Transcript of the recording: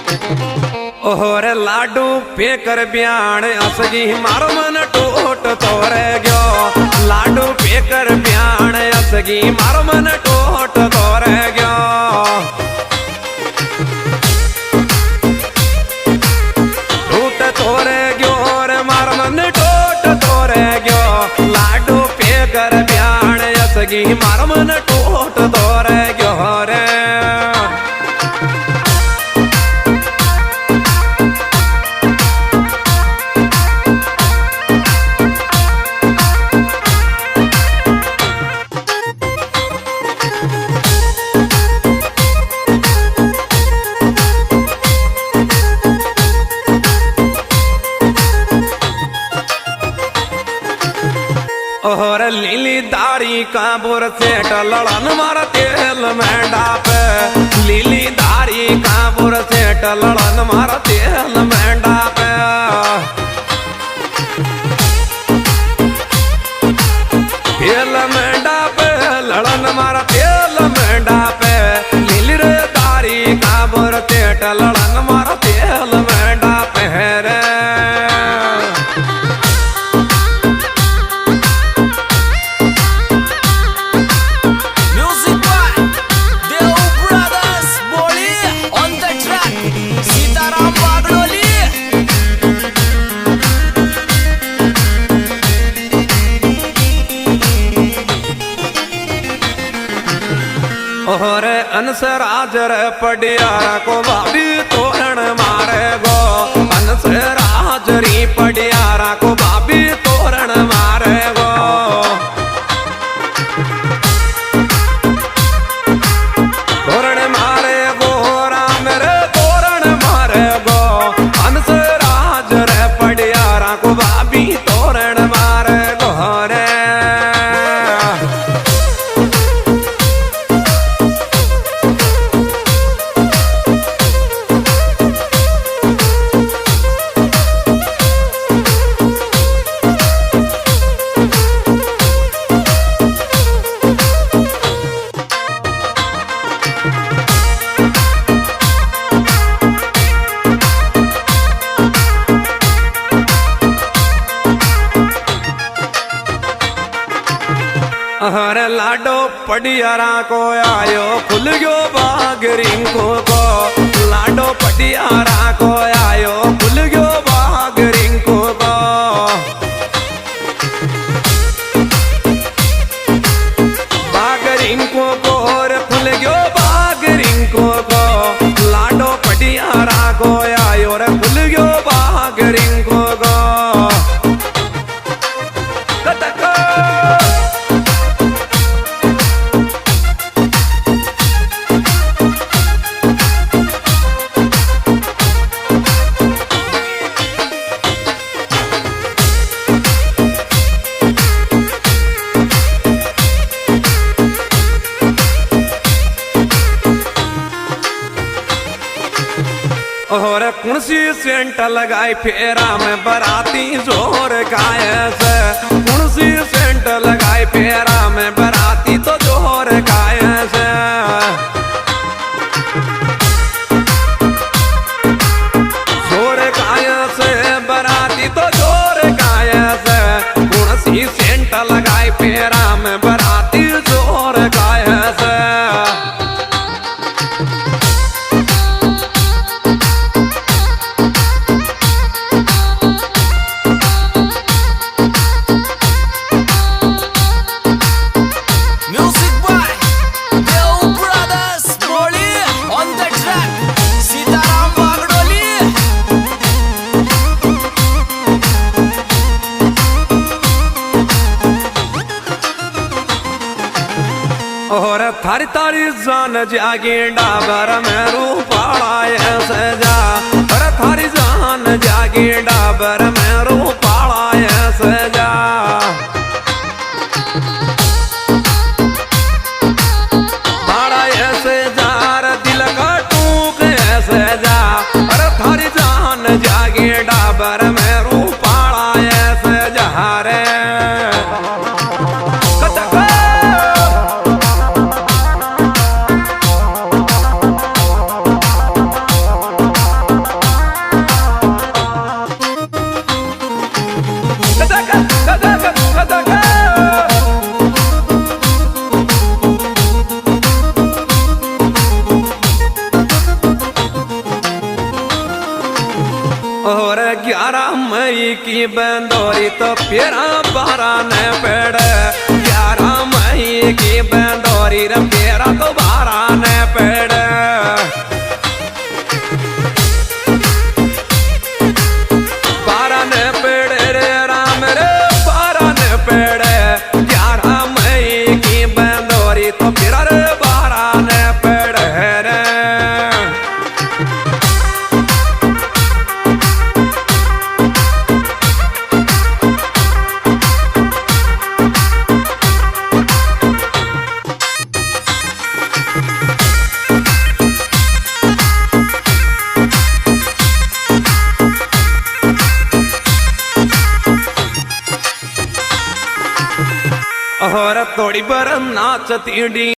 ओरे लाडू पेकर ब्याण असगी मारो मन टोट तोरे गयो। लाडू पेकर ब्याण असगी मारो मन टोट तोरे गयो। टूट तोरे गयो रे मारो मन टोट तोरे गयो। लाडू पेकर ब्याण असगी मारो मन टोट तोरे गयो रे। और लीली दारी काबूर से टलड़न मार तेल में डाप। लीली दारी काबूर से टलड़न मार तेल में डाप। तेल में डाप लड़न मार तेल में डाप। लीली रे दारी काबूर से टलड़न मार तेल में डाप है रे। और अनसराजर पडियारा को भाभी तोरण मारे गो। अनसराजरी पडियारा को भाभी तोरण मारे गो। तोरण मारे गो राम रे तोरण मारे गो। अनसराजर पडियारा को भाभी तोरण मारे गो रे। हर लाडो पडियारा को आयो खुल गयो बाग रिंको को। लाडो पडियारा को आयो खुल गयो बाग रिंको को। बाग रिंको को रे खुल गयो बाग रिंको को। लाडो पडियारा को आयो रे खुल गयो बाग रिंको को। और कुणसी सेंट लगाई फेरा में बराती जोर गाय से। कुणसी सेंट लगाई फेरा में बराती तो जोर गाय से। जोर गाय से बराती तो जोर गाय से। कुणसी सेंट लगाई फेरा में बराती जोर गाय से। और थारी तारी जान जागी डाबर में रूपाला सजा। और थारी जान जागी डाबर में रूपाला सजा। पाड़ा ऐसे जार दिल का टूक ऐसे जा। और थारी जान जागी डाबर में रूपाला ऐसे जा रे। और 11 मई की बंदोरी तो फिर 12 ने पेड़ 11 मई की बंदोरी रे फिर तो 12 ने पेड़ 12 ने पेड़ रे राम रे 12 ने पेड़ 11 मई की बंदोरी तो फिर 12 ने पेड़ रे और थोड़ी बर नाचती डी